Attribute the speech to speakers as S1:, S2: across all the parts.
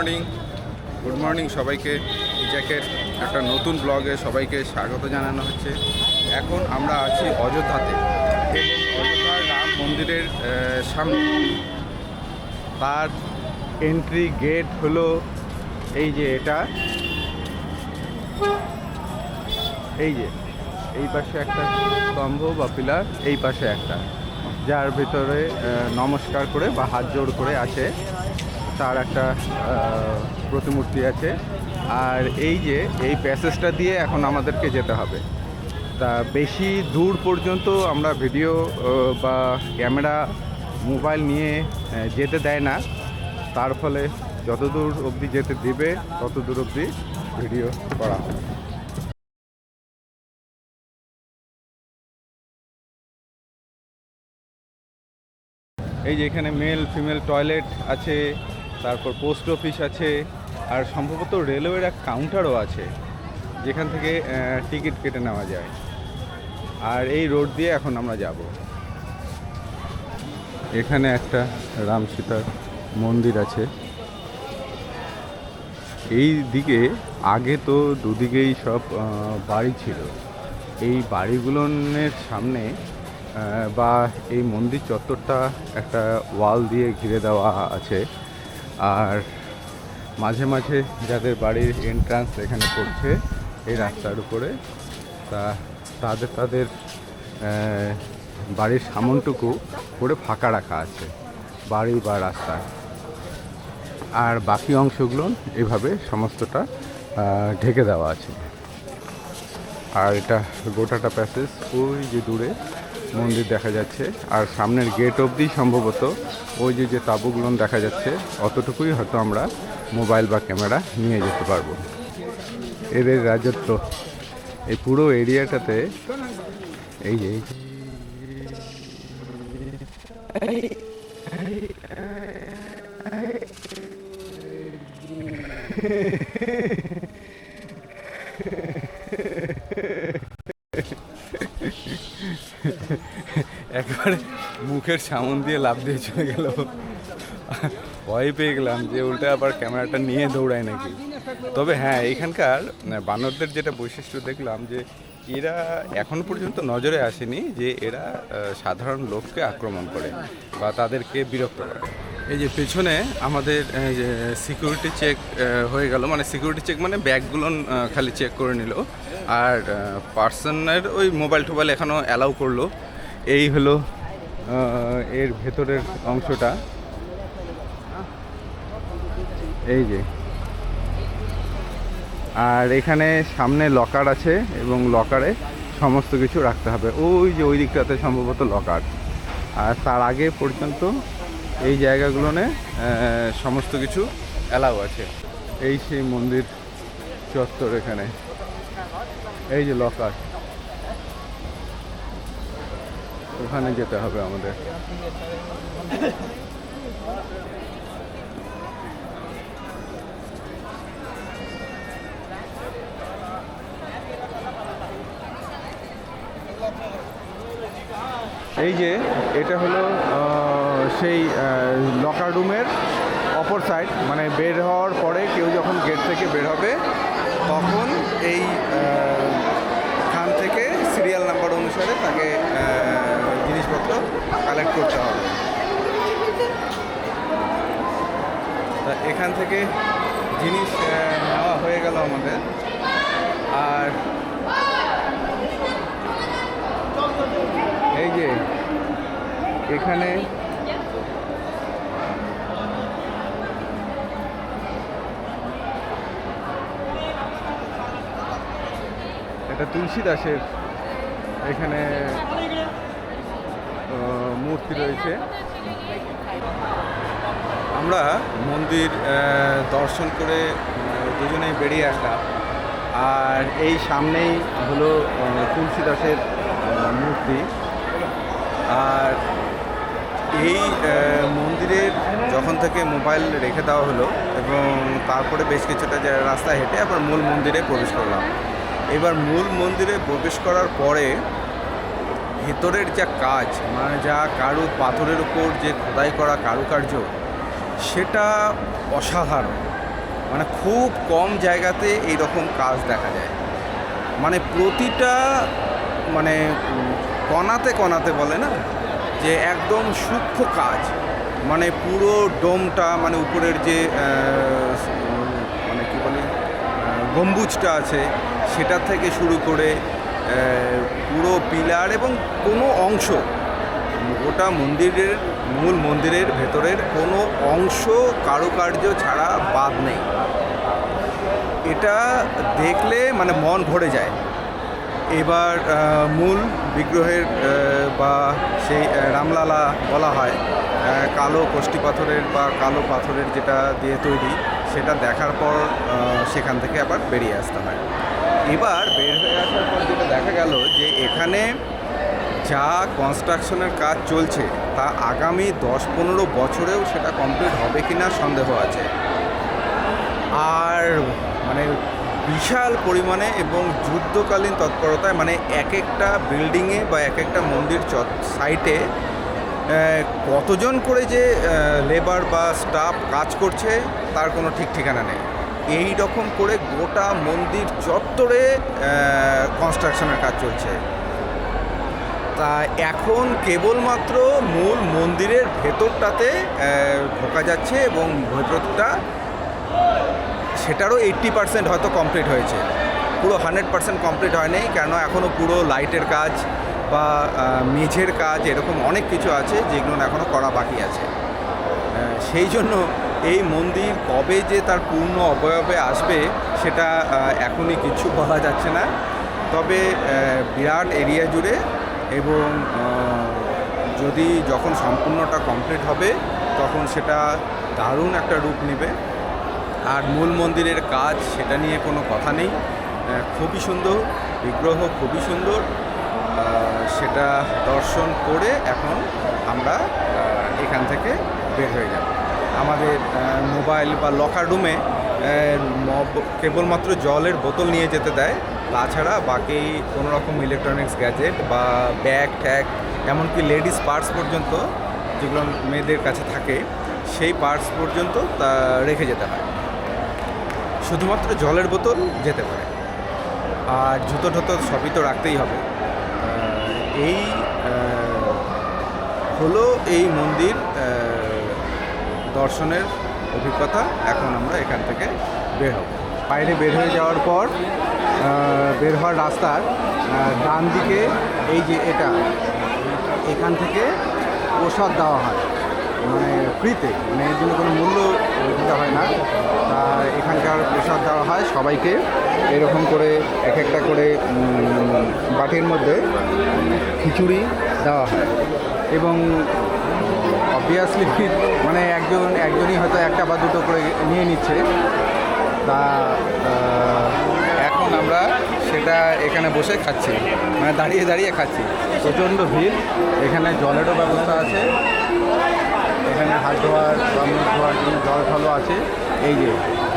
S1: Morning সবাইকে। জ্যাকের একটা নতুন ব্লগে সবাইকে স্বাগত জানানো হচ্ছে। এখন আমরা আছি অযোধ্যাতে এবং অযোধ্যার রাম মন্দিরের সামনে। তার এন্ট্রি গেট হলো এই যে এটা, এই যে এই পাশে একটা স্তম্ভ বা পিলার, এই পাশে একটা, যার ভিতরে নমস্কার করে বা হাত জোড় করে আছে তার একটা প্রতিমূর্তি আছে। আর এই যে এই প্যাসেজটা দিয়ে এখন আমাদেরকে যেতে হবে। তা বেশি দূর পর্যন্ত আমরা ভিডিও বা ক্যামেরা মোবাইল নিয়ে যেতে দেয় না, তার ফলে যত দূর অবধি যেতে দিবে তত দূর অবধি ভিডিও করা হয়। এই যে এখানে মেল ফিমেল টয়লেট আছে, তারপর পোস্ট অফিস আছে, আর সম্ভবত রেলওয়ের এক কাউন্টারও আছে যেখান থেকে টিকিট কেটে নেওয়া যায়। আর এই রোড দিয়ে এখন আমরা যাব। এখানে একটা রাম সীতার মন্দির আছে। এই দিকে আগে তো দুদিকেই সব বাড়ি ছিল। এই বাড়িগুলোর সামনে বা এই মন্দির চত্বরটা একটা ওয়াল দিয়ে ঘিরে দেওয়া আছে। আর মাঝে মাঝে যাদের বাড়ির এন্ট্রান্স এখানে পড়ছে এই রাস্তার উপরে, তাদের বাড়ির সামনটুকু করে ফাঁকা রাখা আছে বাড়ি বা রাস্তায়, আর বাকি অংশগুলো এভাবে সমস্তটা ঢেকে দেওয়া আছে। আর এটা গোটাটা প্যাসেজ, ওই যে দূরে মন্দির দেখা যাচ্ছে, আর সামনের গেট অবধি সম্ভবত ওই যে তাঁবুগুলো দেখা যাচ্ছে, অতটুকুই হয়তো আমরা মোবাইল বা ক্যামেরা নিয়ে যেতে পারবো। এদের রাজত্ব এই পুরো এরিয়াটাতে। এই যে একবারে মুখের সামন দিয়ে লাফ দিয়ে চলে গেল। ভয় পেয়ে গেলাম যে উল্টে আবার ক্যামেরাটা নিয়ে দৌড়ায় নাকি। তবে হ্যাঁ, এখানকার বানরদের যেটা বৈশিষ্ট্য দেখলাম যে এরা এখনো পর্যন্ত নজরে আসেনি যে এরা সাধারণ লোককে আক্রমণ করে বা তাদেরকে বিরক্ত করে। এই যে পেছনে আমাদের সিকিউরিটি চেক হয়ে গেল, মানে সিকিউরিটি চেক মানে ব্যাগগুলো খালি চেক করে নিল, আর পার্সনের ওই মোবাইল টোবাইল এখনও অ্যালাউ করলো। এই হলো এর ভেতরের অংশটা। এই যে, আর এখানে সামনে লকার আছে এবং লকারে সমস্ত কিছু রাখতে হবে। ওই যে ওই দিকটাতে সম্ভবত লকার, আর তার আগে পর্যন্ত এই জায়গাগুলোনে সমস্ত কিছু অ্যালাউ আছে। এই সেই মন্দির চত্বর, এখানে এই যে লকার, ওখানে যেতে হবে আমাদের। এই যে এটা হলো সেই লকার রুমের অপর সাইড, মানে বের হওয়ার পরে কেউ যখন গেট থেকে বের হবে তখন এই খান থেকে সিরিয়াল নাম্বার অনুসারে তাকে জিনিসপত্র কালেক্ট করতে হবে। তা এখান থেকে জিনিস নেওয়া হয়ে গেল আমাদের। আর এই যে এখানে এটা তুলসী দাসের এখানে মূর্তি রয়েছে। আমরা মন্দির দর্শন করে দুজনেই বেরিয়ে আসলাম। আর এই সামনেই হলো তুলসী দাসের মূর্তি। আর এই মন্দিরের যখন থেকে মোবাইল রেখে দেওয়া হলো এবং তারপরে বেশ কিছুটা রাস্তা হেঁটে আবার মূল মন্দিরে প্রবেশ করলাম। এবার মূল মন্দিরে প্রবেশ করার পরে ভেতরের যা কাজ, মানে যা পাথরের উপর যে খোদাই করা কারুকার্য, সেটা অসাধারণ। মানে খুব কম জায়গাতে এই রকম কাজ দেখা যায়। মানে প্রতিটা মানে কণাতে কণাতে বলে না যে একদম সূক্ষ্ম কাজ, মানে পুরো ডোমটা, মানে উপরের যে মানে কী বলে গম্বুজটা আছে সেটা থেকে শুরু করে পুরো পিলার এবং কোনো অংশ, গোটা মন্দিরের মূল মন্দিরের ভেতরের কোনো অংশ কারুকার্য ছাড়া বাদ নেই। এটা দেখলে মানে মন ভরে যায়। এবার মূল বিগ্রহের বা সেই রামলালা বলা হয়, কালো কষ্টি পাথরের বা কালো পাথরের যেটা দিয়ে তৈরি, সেটা দেখার পর সেখান থেকে আবার বেরিয়ে আসতে হয়। এবার বের হয়ে আসার পর যেটা দেখা গেল যে এখানে যা কনস্ট্রাকশনের কাজ চলছে তা আগামী 10-15 বছরেও সেটা কমপ্লিট হবে কি না সন্দেহ আছে। আর মানে বিশাল পরিমাণে এবং যুদ্ধকালীন তৎপরতায়, মানে এক একটা বিল্ডিংয়ে বা এক একটা মন্দির সাইটে কতজন করে যে লেবার বা স্টাফ কাজ করছে তার কোনো ঠিক ঠিকানা নেই। এই রকম করে গোটা মন্দির চত্বরে কনস্ট্রাকশনের কাজ চলছে। তা এখন কেবলমাত্র মূল মন্দিরের ভেতরটাতে ঢোকা যাচ্ছে এবং ভেতরটা সেটারও 80% হয়তো কমপ্লিট হয়েছে, পুরো 100% কমপ্লিট হয়নি, কেন এখনও পুরো লাইটের কাজ বা মেঝের কাজ এরকম অনেক কিছু আছে যেগুলো এখনও করা বাকি আছে। সেই জন্য এই মন্দির কবে যে তার পূর্ণ অবয়বে আসবে সেটা এখনই কিছু বলা যাচ্ছে না। তবে বিরাট এরিয়া জুড়ে, এবং যদি যখন সম্পূর্ণটা কমপ্লিট হবে তখন সেটা দারুণ একটা রূপ নেবে। আর মূল মন্দিরের কাজ সেটা নিয়ে কোনো কথা নেই, খুবই সুন্দর বিগ্রহ, খুবই সুন্দর। সেটা দর্শন করে এখন আমরা এখান থেকে বের হয়ে যাব। আমাদের মোবাইল বা লকার রুমে কেবলমাত্র জলের বোতল নিয়ে যেতে দেয়, তাছাড়া বাকি কোনো রকম ইলেকট্রনিক্স গ্যাজেট বা ব্যাগ ট্যাগ, এমনকি লেডিস পার্স পর্যন্ত যেগুলো মেয়েদের কাছে থাকে সেই পার্স পর্যন্ত তা রেখে যেতে হয়। শুধুমাত্র জলের বোতল যেতে পারে, আর জুতো ঠুতো সবই তো রাখতেই হবে। এই হলো এই মন্দির দর্শনের অভিজ্ঞতা। এখন আমরা এখান থেকে বের হব। বাইরে বের হয়ে যাওয়ার পর বের হওয়ার রাস্তার ডান দিকে এই যে এখান থেকে প্রসাদ দেওয়া হয়, মানে ফ্রিতে, মানে এর জন্য কোনো মূল্য দিতে হয় না। তা এখানকার প্রসাদ দেওয়া হয় সবাইকে, এরকম করে এক একটা করে বাটির মধ্যে খিচুড়ি দেওয়া হয়। এবং অবভিয়াসলি মানে একজনই হয়তো একটা বা দুটো করে নিয়ে নিচ্ছে। তা এখন আমরা সেটা এখানে বসে খাচ্ছি, মানে দাঁড়িয়ে দাঁড়িয়ে খাচ্ছি। প্রচণ্ড ভিড়, এখানে জলেরও ব্যবস্থা আছে, এখানে হাত ধোয়ার বা মুখ ধোয়ার জন্য জল ফলও আছে। এই যে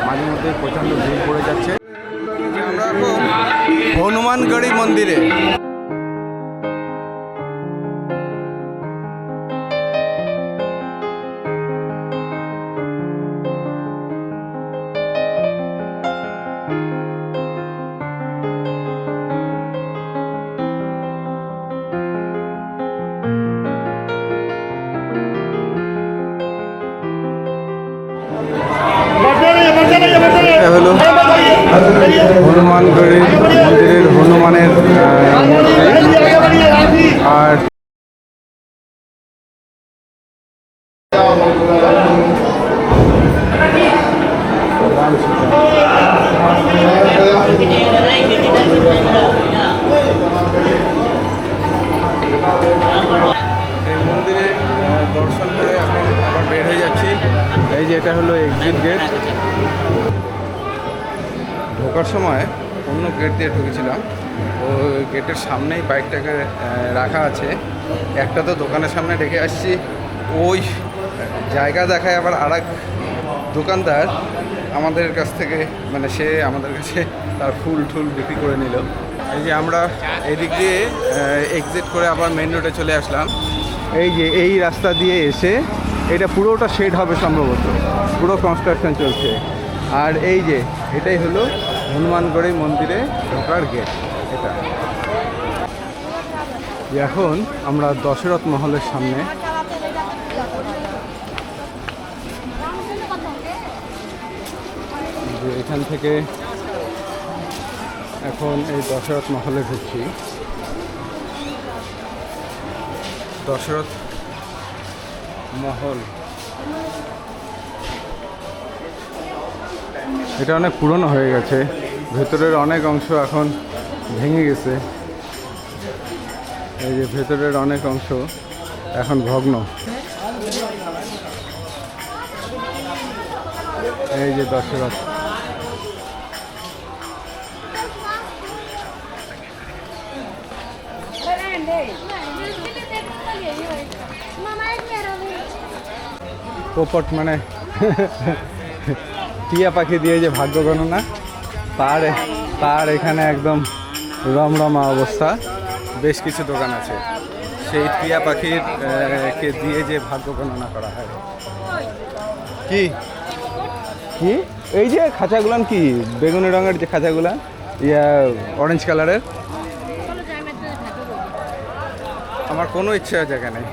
S1: মাঝে মধ্যে প্রচণ্ড ভিড় পড়ে যাচ্ছে। আমরা এখন হনুমানগড়ি মন্দিরে। এটা হলো হনুমানগড়ির মন্দিরের হনুমানের আর এই মন্দিরে দর্শন করে এখন আবার বের হয়ে যাচ্ছি। এই যে এটা হলো এক্সিট গেট। ঢোকার সময় অন্য গেট দিয়ে ঢুকেছিলাম, ওই গেটের সামনেই বাইকটাকে রাখা আছে। একটা তো দোকানের সামনে রেখে আসছি, ওই জায়গা দেখায় আবার আর এক দোকানদার আমাদের কাছ থেকে, মানে সে আমাদের কাছে তার ফুল টুল বিক্রি করে নিল। এই যে আমরা এদিক দিয়ে এক্সিট করে আবার মেন রোডে চলে আসলাম। এই যে এই রাস্তা দিয়ে এসে, এটা পুরোটা শেড হবে সম্ভবত, পুরো কনস্ট্রাকশন চলছে। আর এই যে এটাই হলো হনুমানগড়ি মন্দিরে ঢোকার গেট। এটা এখন আমরা দশরথ মহলের সামনে। যে এখান থেকে এখন এই দশরথ মহলে ঢুকছি। দশরথ মহল এটা অনেক পুরনো হয়ে গেছে, ভেতরের অনেক অংশ এখন ভেঙে গেছে। এই যে ভেতরের অনেক অংশ এখন ভগ্ন। এই যে দশরথ, পোপট মানে টিয়া পাখি দিয়ে যে ভাগ্য গণনা, তার এখানে একদম রমরমা অবস্থা। বেশ কিছু দোকান আছে সেই টিয়া পাখির কে দিয়ে যে ভাগ্য গণনা করা হয়। কি কি এই যে খাঁচাগুলান, কি বেগুনি রঙের যে খাঁচাগুলান, অরেঞ্জ কালারের। আমার কোনো ইচ্ছা জায়গা নেই।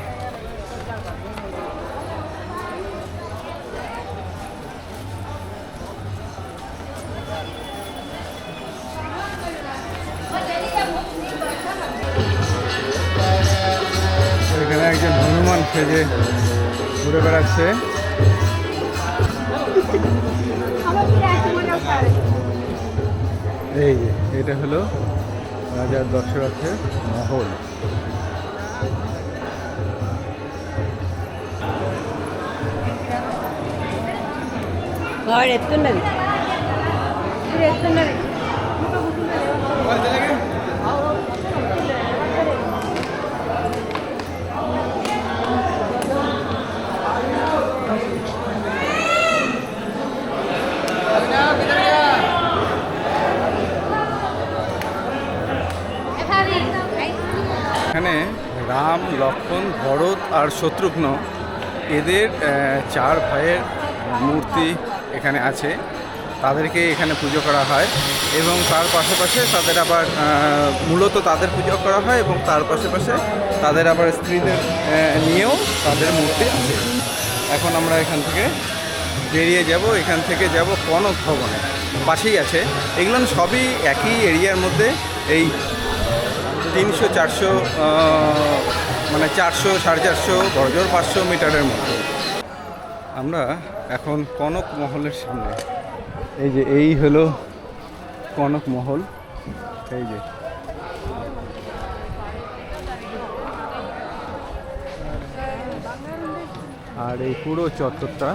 S1: এখানে একজন হনুমান সেজে ঘুরে বেড়াচ্ছে। এই যে এটা হলো রাজা দশরথের মহল। এখানে রাম, লক্ষ্মণ, ভরত আর শত্রুঘ্ন এদের 4 ভাইয়ের মূর্তি এখানে আছে। তাদেরকে এখানে পুজো করা হয় এবং তার পাশে তাদের আবার মূলত তাদের পুজো করা হয় এবং তার পাশে তাদের আবার স্ত্রীদের নিয়েও তাদের মূর্তি আছে। এখন আমরা এখান থেকে বেরিয়ে যাব, এখান থেকে যাব কনক ভবনে, পাশেই আছে। এগুলো সবই একই এরিয়ার মধ্যে, এই 300-400 মানে 400, 450, বড়জোর 500 মিটারের মধ্যে। আমরা এখন কনক মহলের সামনে। এই যে এই হলো কনক মহল। এই যে আর এই পুরো চত্বরটা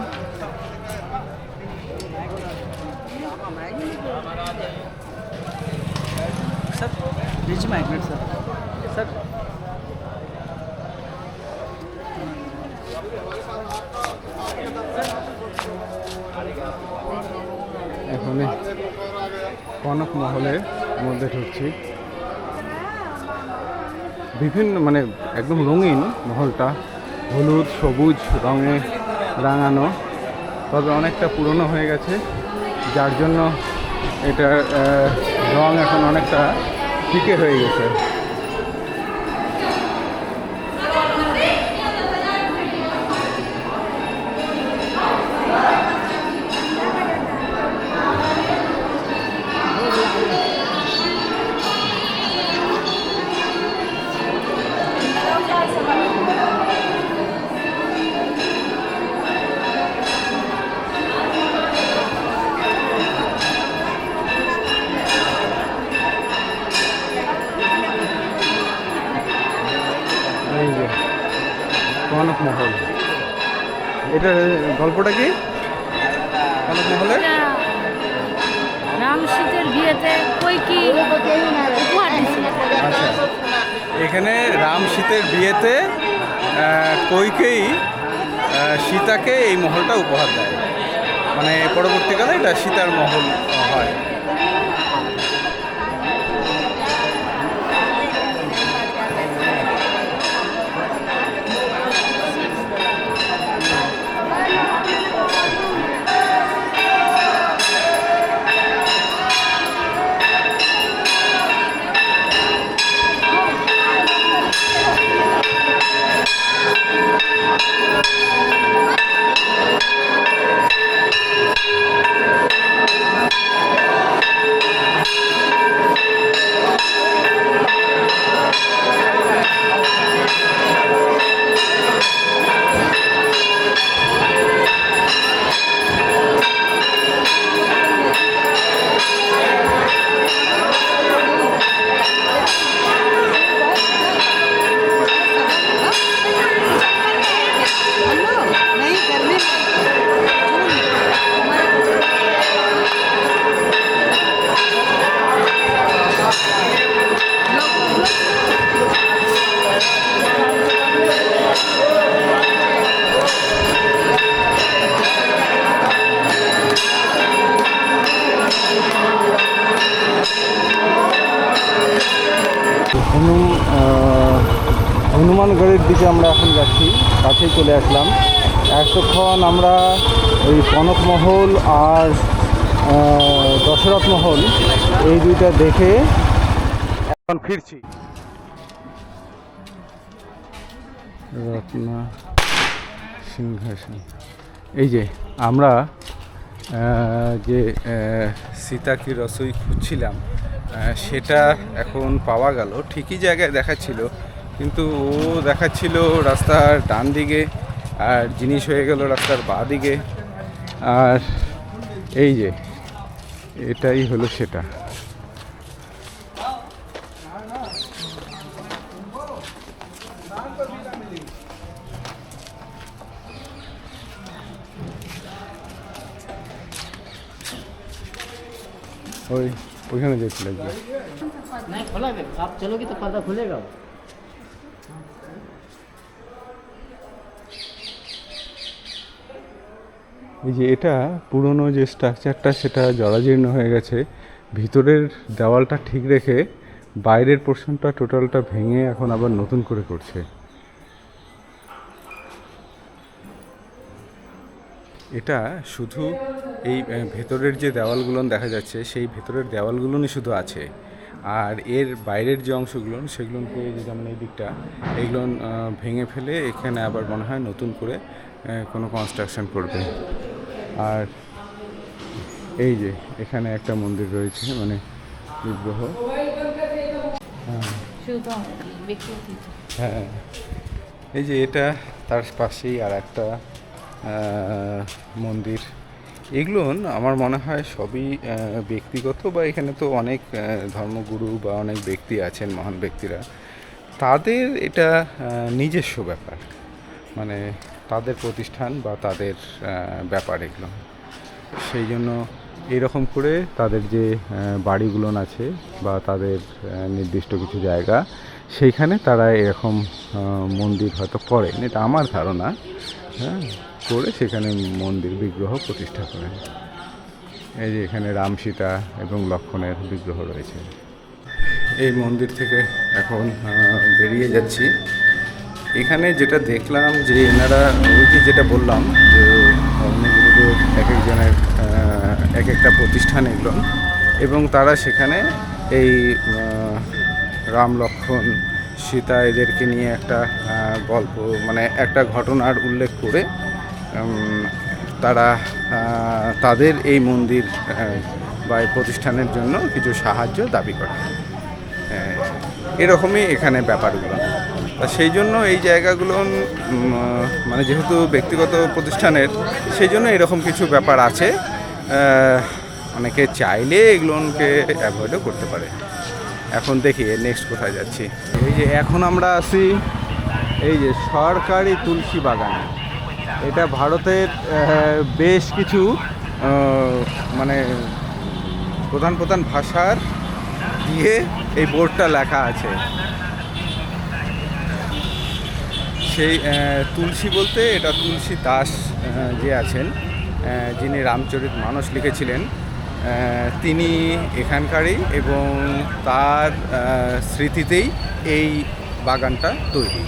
S1: এখানে কনক মহলের মধ্যে ঢুকছি। বিভিন্ন মানে একদম রঙিন মহলটা, হলুদ সবুজ রঙে রাঙানো, তবে অনেকটা পুরনো হয়ে গেছে, যার জন্য এটার রং এখন অনেকটা ফিকে হয়ে গেছে। এই যে কনক মহল, এটার গল্পটা কি? কনক মহলের
S2: রাম সীতার বিয়েতে কইকি উপহার দিয়েছিল।
S1: আচ্ছা, এখানে রাম সীতের বিয়েতে কইকেয়ী সীতাকে এই মহলটা উপহার দেয়, মানে পরবর্তীকালে এটা সীতার মহল হয়। কেলেঙ্কারির দিকে আমরা এখন যাচ্ছি, কাছেই চলে আসলাম। এতক্ষণ আমরা ওই কনকমহল আর দশরথ মহল এই দুইটা দেখে এখন ফিরছি। রত্না সিংহাসন, এই যে আমরা যে সীতা কি রসই খুঁজছিলাম সেটা এখন পাওয়া গেল। ঠিকই জায়গায় দেখাচ্ছিল, কিন্তু ও দেখাচ্ছিল রাস্তার ডান দিকে আর জিনিস হয়ে গেল রাস্তার বাঁ দিকে। আর এই যে এটাই হলো সেটা। ওইখানে যেতে লাগবে।
S3: नहीं खोला गया, आप चलोगे तो पर्दा खुलेगा।
S1: এই যে এটা পুরনো যে স্ট্রাকচারটা সেটা জরাজীর্ণ হয়ে গেছে, ভিতরের দেওয়ালটা ঠিক রেখে বাইরের পোর্শনটা টোটালটা ভেঙে এখন আবার নতুন করে করছে। এটা শুধু এই ভেতরের যে দেওয়ালগুলো দেখা যাচ্ছে সেই ভেতরের দেওয়ালগুলোই শুধু আছে, আর এর বাইরের যে অংশগুলো সেগুলোকে যেমন এই দিকটা এইগুলো ভেঙে ফেলে এখানে আবার মনে হয় নতুন করে কোনো কনস্ট্রাকশন করবে। আর এই যে এখানে একটা মন্দির রয়েছে, মানে বিগ্রহ। হ্যাঁ, এই যে এটা তার পাশেই আর একটা মন্দির। এগুলো আমার মনে হয় সবই ব্যক্তিগত, বা এখানে তো অনেক ধর্মগুরু বা অনেক ব্যক্তি আছেন, মহান ব্যক্তিরা, তাদের এটা নিজস্ব ব্যাপার, মানে তাদের প্রতিষ্ঠান বা তাদের ব্যাপার এগুলো। সেই জন্য এরকম করে তাদের যে বাড়িগুলো আছে বা তাদের নির্দিষ্ট কিছু জায়গা, সেইখানে তারা এরকম মন্দির হয়তো করেন, এটা আমার ধারণা। হ্যাঁ, করে সেখানে মন্দির বিগ্রহ প্রতিষ্ঠা করেন। এই যে এখানে রাম, সীতা এবং লক্ষ্মণের বিগ্রহ রয়েছে। এই মন্দির থেকে এখন বেরিয়ে যাচ্ছি। এখানে যেটা দেখলাম যে এনারা ওই যে যেটা বললাম যে ধর্মগুরুদের এক একজনের এক একটা প্রতিষ্ঠান এগুলো, এবং তারা সেখানে এই রাম, লক্ষ্মণ, সীতা এদেরকে নিয়ে একটা গল্প, মানে একটা ঘটনার উল্লেখ করে তারা তাদের এই মন্দির বা এই প্রতিষ্ঠানের জন্য কিছু সাহায্য দাবি করে। এরকমই এখানে ব্যাপারগুলো। সেই জন্য এই জায়গাগুলো মানে যেহেতু ব্যক্তিগত প্রতিষ্ঠানের, সেই জন্য এরকম কিছু ব্যাপার আছে। অনেকে চাইলে এগুলোকে অ্যাভয়েডও করতে পারে। এখন দেখি নেক্সট কোথায় যাচ্ছি। এই যে এখন আমরা আছি এই যে সরকারি তুলসী বাগানে। এটা ভারতের বেশ কিছু মানে প্রধান প্রধান ভাষার দিয়ে এই বোর্ডটা লেখা আছে। সেই তুলসী বলতে এটা তুলসী দাস যে আছেন, যিনি রামচরিতমানস লিখেছিলেন, তিনি এখানকারই, এবং তার স্মৃতিতেই এই বাগানটা তৈরি।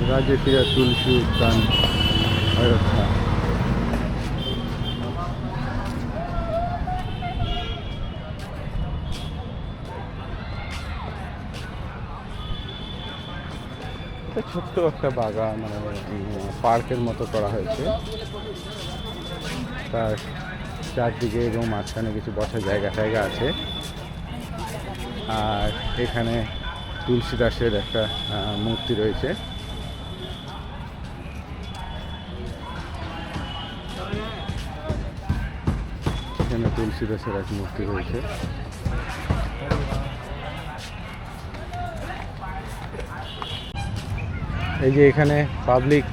S1: রাজকীয় তুলসী উদ্যান অযোধ্যা। ছোট্ট একটা বাগান, মানে পার্কের মতো করা হয়েছে। তার চারদিকে এবং মাঝখানে কিছু বসার জায়গা আছে। আর এখানে তুলসী দাসের একটা মূর্তি রয়েছে। এখানে তুলসী দাসের এক মূর্তি রয়েছে। এই যে এখানে পাবলিক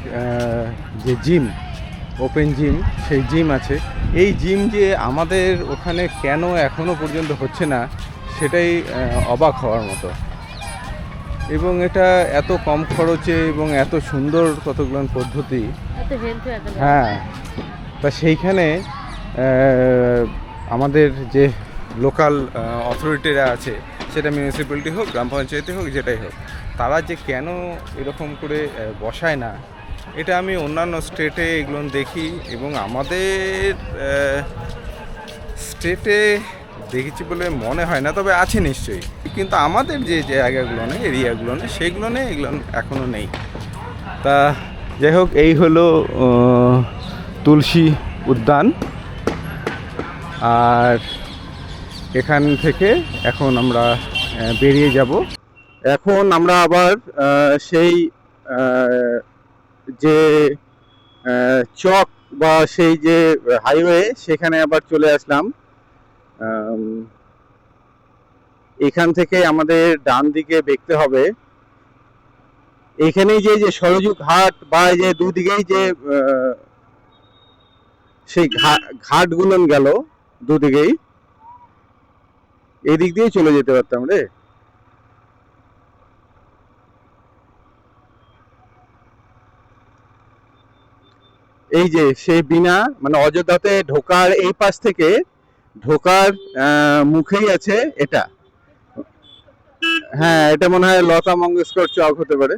S1: যে জিম, ওপেন জিম, সেই জিম আছে। এই জিম যে আমাদের ওখানে কেন এখনও পর্যন্ত হচ্ছে না সেটাই অবাক হওয়ার মতো। এবং এটা এত কম খরচে এবং এত সুন্দর কতগুলো পদ্ধতি।
S2: এত হেলথ এত
S1: হ্যাঁ, তা সেইখানে আমাদের যে লোকাল অথরিটিরা আছে, সেটা মিউনিসিপ্যালিটি হোক, গ্রাম পঞ্চায়েতে হোক, যেটাই হোক, তারা যে কেন এরকম করে বসায় না, এটা আমি অন্যান্য স্টেটে এগুলো দেখি এবং আমাদের স্টেটে দেখেছি বলে মনে হয় না, তবে আছে নিশ্চয়ই। কিন্তু আমাদের যে জায়গাগুলো নেই, এরিয়াগুলো নেই, সেইগুলো নেই, এগুলো এখনও নেই। তা যাই হোক, এই হলো তুলসী উদ্যান। আর এখান থেকে এখন আমরা বেরিয়ে যাব। এখন আমরা আবার সেই যে চক বা সেই যে হাইওয়ে, সেখানে আবার চলে আসলাম। এখান থেকে আমাদের ডান দিকে দেখতে হবে। এখানেই যে সরযূ ঘাট বা যে দুদিকেই যে সেই ঘাটগুলো গেল দুদিকেই, এই দিক দিয়ে চলে যেতে পারতাম রে। এই যে সেই বিনা মানে অযোধ্যাতে ঢোকার এই পাশ থেকে ঢোকার মুখেই আছে এটা। হ্যাঁ, এটা মনে হয় লতা মঙ্গেশকর চক হতে পারে।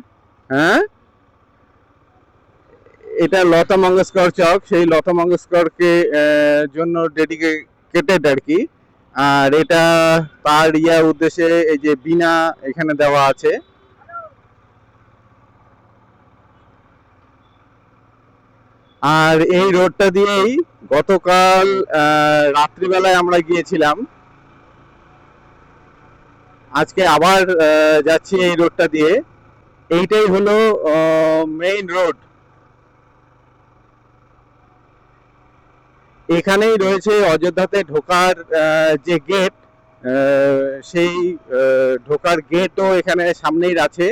S1: হ্যাঁ, এটা লতা মঙ্গেশকর চক, সেই লতা মঙ্গেশকরকে জন্য ডেডিকেটেড আর কি। আর এটা তার উদ্দেশ্যে এই যে বিনা এখানে দেওয়া আছে। আর এই রোডটা দিয়েই গতকাল রাত্রিবেলায় আমরা গিয়েছিলাম। আজকে আবার যাচ্ছি এই রোডটা দিয়ে। এইটাই হলো মেইন রোড। এখানেই রয়েছে অযোধ্যাতে ঢোকার যে গেট, সেই ঢোকার গেটও এখানে সামনেই আছে।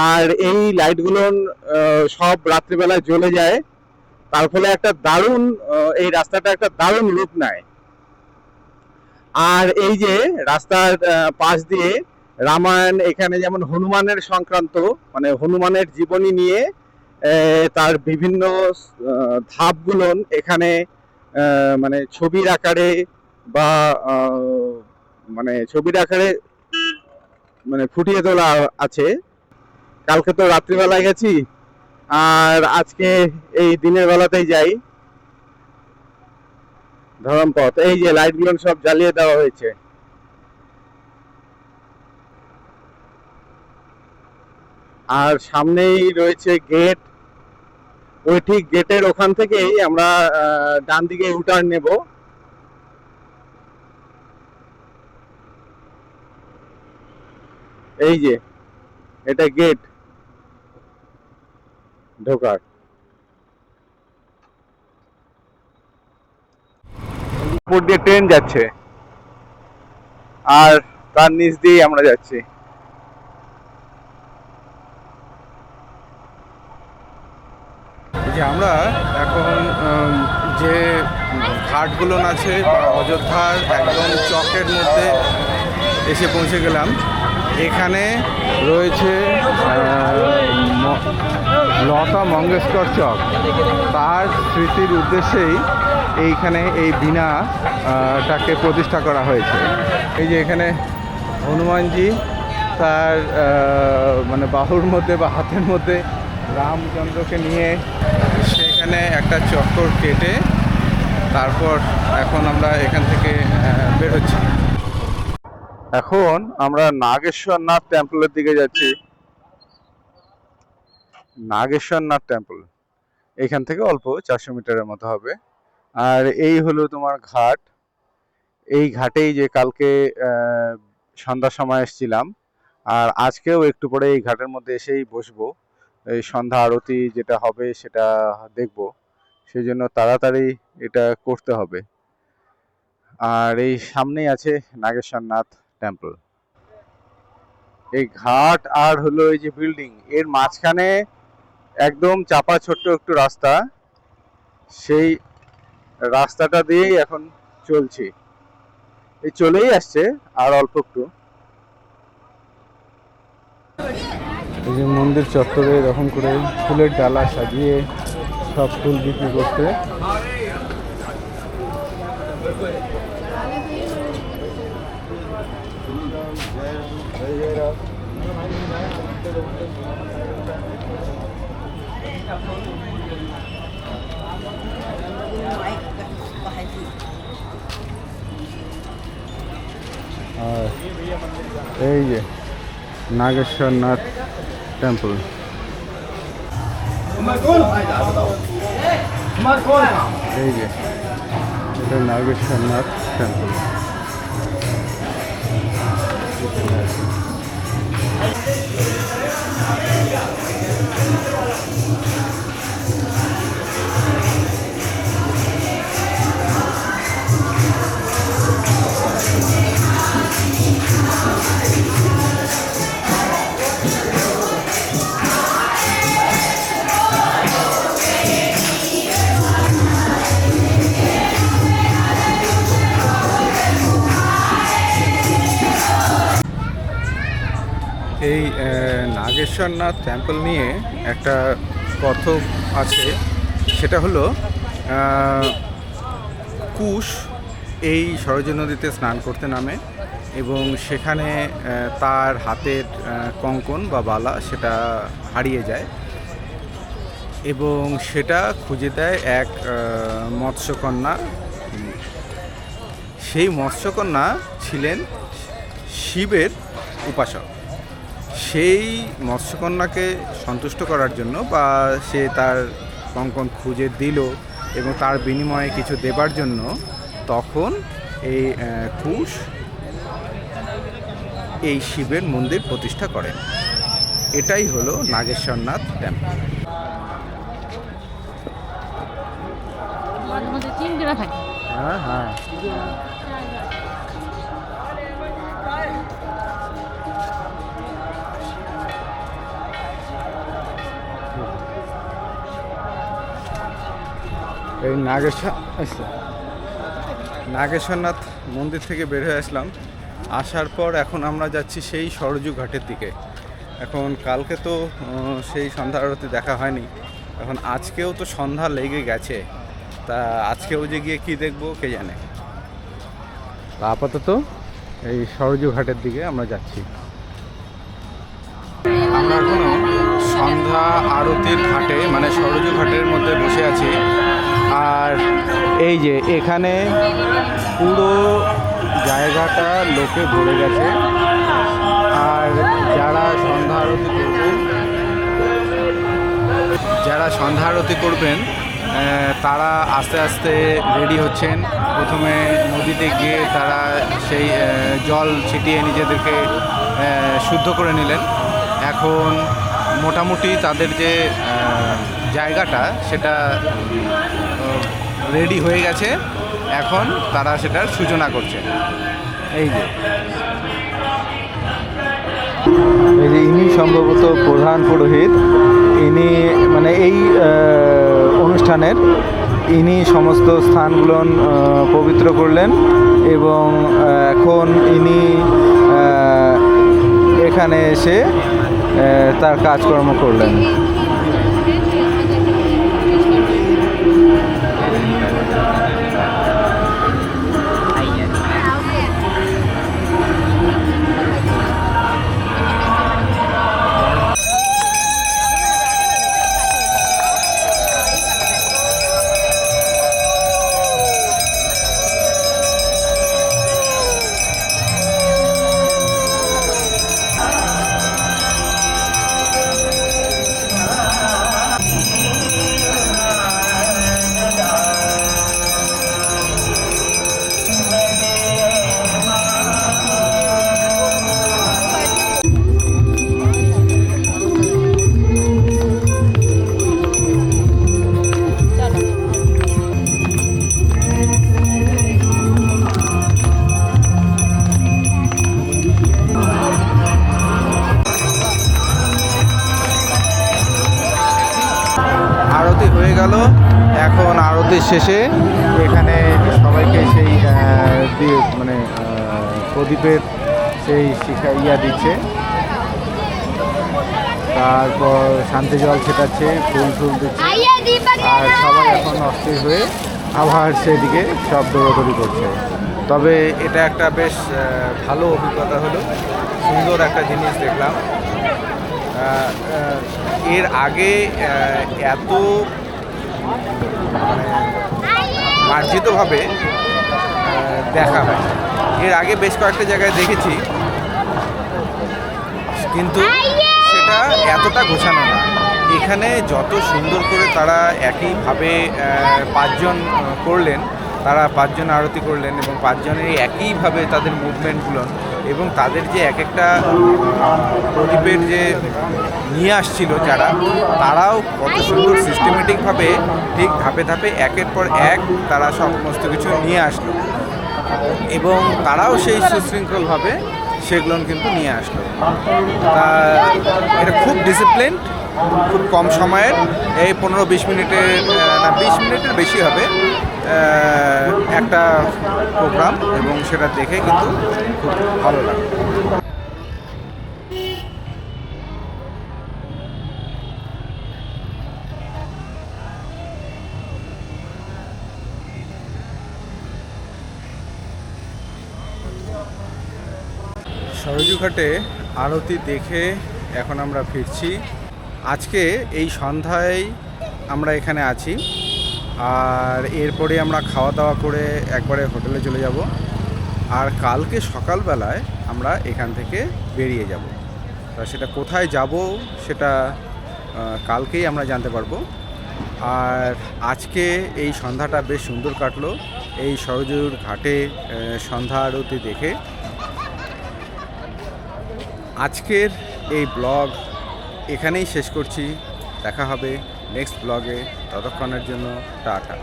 S1: আর এই লাইটগুলো সব রাত্রিবেলায় জ্বলে যায়, তার ফলে একটা দারুণ এই রাস্তাটা একটা দারুণ রূপ নেয়। আর এই যে রাস্তার পাশ দিয়ে রামায়ণ, এখানে যেমন হনুমানের সংক্রান্ত মানে হনুমানের জীবনী নিয়ে তার বিভিন্ন ধাপগুলো এখানে মানে ছবির আকারে বা মানে ছবির আকারে মানে ফুটিয়ে তোলা আছে। কালকে তো রাত্রিবেলায় গেছি, আর আজকে এই দিনের বেলাতেই যাই। ধরমপথ, এই যে লাইটগুলো সব জ্বালিয়ে দেওয়া হয়েছে। আর সামনেই রয়েছে গেট। ওই ঠিক গেটের ওখান থেকেই আমরা ডান দিকে ইউটার্ন নেব। এই যে এটা গেট ঢোকার। উপর দিয়ে ট্রেন যাচ্ছে আর তার নিচ দিয়েই আমরা যাচ্ছি। যে আমরা এখন যে ঘাটগুলো আছে অযোধ্যার একদম চকের মধ্যে এসে পৌঁছে গেলাম। এখানে রয়েছে লতা মঙ্গেশকর চক। তার স্মৃতির উদ্দেশ্যেই এইখানে এই বিনাটাকে প্রতিষ্ঠা করা হয়েছে। এই যে এখানে হনুমানজি তার মানে বাহুর মধ্যে বা হাতের মধ্যে রামচন্দ্রকে নিয়ে সেখানে একটা চক্কর কেটে তারপর এখন আমরা এখান থেকে বেরোচ্ছি। এখন আমরা নাগেশ্বরনাথ টেম্পলের দিকে যাচ্ছি। নাগেশ্বরনাথ টেম্পল এখান থেকে অল্প 400 মিটারের মতো হবে। আর এই হলো তোমার ঘাট। এই ঘাটেই যে কালকে সন্ধ্যার সময় এসেছিলাম, আর আজকেও একটু পরে এই ঘাটের মধ্যে এসেই বসবো। এই সন্ধ্যা আরতি যেটা হবে সেটা দেখব, সেই জন্য তাড়াতাড়ি এটা করতে হবে। আর এই সামনেই আছে নাগেশ্বরনাথ টেম্পল। এই ঘাট আর হলো এই যে বিল্ডিং, এর মাঝখানে একদম চাপা ছোট্ট একটু রাস্তা। সেই রাস্তাটা দিয়েই এখন চলছি। এই চলেই আসছে আর অল্প একটু। এই যে মন্দির চত্বরে এরকম করে ফুলের ডালা সাজিয়ে সব ফুল বিক্রি করতে। আর এই যে নাগেশ্বরনাথ টেম্পল। এই যে এটা নাগেশ্বরনাথ টেম্পল। এই নাগেশ্বরনাথ টেম্পল নিয়ে একটা কথক আছে, সেটা হলো কুশ এই সরজু নদীতে স্নান করতে নামে এবং সেখানে তার হাতের কঙ্কন বা বালা সেটা হারিয়ে যায় এবং সেটা খুঁজে দেয় এক মৎস্যকন্যা। সেই মৎস্যকন্যা ছিলেন শিবের উপাসক। সেই মৎস্যকন্যাকে সন্তুষ্ট করার জন্য বা সে তার কঙ্কন খুঁজে দিল এবং তার বিনিময়ে কিছু দেবার জন্য তখন এই কুশ এই শিবের মন্দির প্রতিষ্ঠা করেন। এটাই হলো নাগেশ্বরনাথ টেম্পল। হ্যাঁ হ্যাঁ এই নাগেশ্বরনাথ মন্দির থেকে বের হয়ে আসলাম। আসার পর এখন আমরা যাচ্ছি সেই সরজু ঘাটের দিকে। এখন কালকে তো সেই সন্ধ্যা আরতি দেখা হয়নি, এখন আজকেও তো সন্ধ্যা লেগে গেছে, তা আজকেও যে গিয়ে কী দেখবো কে জানে। আপাতত এই সরজু ঘাটের দিকে আমরা যাচ্ছি। আমরা এখনো সন্ধ্যা আরতির ঘাটে মানে সরজু ঘাটের মধ্যে বসে আছি। আর এই যে এখানে পুরো জায়গাটা লোকে ভরে গেছে। আর যারা সন্ধ্যা আরতি করবেন তারা আস্তে আস্তে রেডি হচ্ছেন। প্রথমে নদীতে গিয়ে তারা সেই জল ছিটিয়ে নিজেদেরকে শুদ্ধ করে নিলেন। এখন মোটামুটি তাদের যে জায়গাটা সেটা রেডি হয়ে গেছে, এখন তারা সেটার সূচনা করছে। এই যে ইনি সম্ভবত প্রধান পুরোহিত, ইনি মানে এই অনুষ্ঠানের ইনি সমস্ত স্থানগুলো পবিত্র করলেন এবং এখন ইনি এখানে এসে তার কাজকর্ম করলেন। আরতি হয়ে গেল। এখন আরতির শেষে এখানে সবাইকে সেই মানে প্রদীপের সেই ইয়া দিচ্ছে, তারপর শান্তি জল ছেটাচ্ছে, ফুল টুল দিচ্ছে, আর সবাই এখন অস্থির হয়ে আবার সেদিকে সব দৌড়াদৌড়ি করছে। তবে এটা একটা বেশ ভালো অভিজ্ঞতা হলো, সুন্দর একটা জিনিস দেখলাম। এর আগে এত মানে মার্জিতভাবে দেখা হয়, এর আগে বেশ কয়েকটা জায়গায় দেখেছি, কিন্তু সেটা এতটা গোছানো না। এখানে যত সুন্দর করে তারা একইভাবে 5 জন করলেন, তারা 5 জন আরতি করলেন এবং 5 জনের একইভাবে তাদের মুভমেন্টগুলো এবং তাদের যে এক একটা প্রদীপের যে নিয়ে আসছিল যারা, তারাও কত সুন্দর সিস্টেমেটিকভাবে ঠিক ধাপে ধাপে একের পর এক তারা সমস্ত কিছু নিয়ে আসলো এবং তারাও সেই সুশৃঙ্খলভাবে সেগুলো কিন্তু নিয়ে আসলো। তা এটা খুব ডিসিপ্লিন, খুব কম সময়ের, এই 15-20 মিনিটের না 20 মিনিটের বেশি হবে একটা প্রোগ্রাম, এবং সেটা দেখে কিন্তু খুব ভালো লাগে। সরজুঘাটে আরতি দেখে এখন আমরা ফিরছি। আজকে এই সন্ধ্যায় আমরা এখানে আছি, আর এরপরে আমরা খাওয়া দাওয়া করে একবারে হোটেলে চলে যাব, আর কালকে সকালবেলায় আমরা এখান থেকে বেরিয়ে যাব। তা সেটা কোথায় যাব সেটা কালকেই আমরা জানতে পারবো। আর আজকে এই সন্ধ্যাটা বেশ সুন্দর কাটলো এই সরজুর ঘাটে সন্ধ্যা আরতি দেখে। আজকের এই ব্লগ এখানেই শেষ করছি, দেখা হবে নেক্সট ব্লগে, ততক্ষণের জন্য টাটা।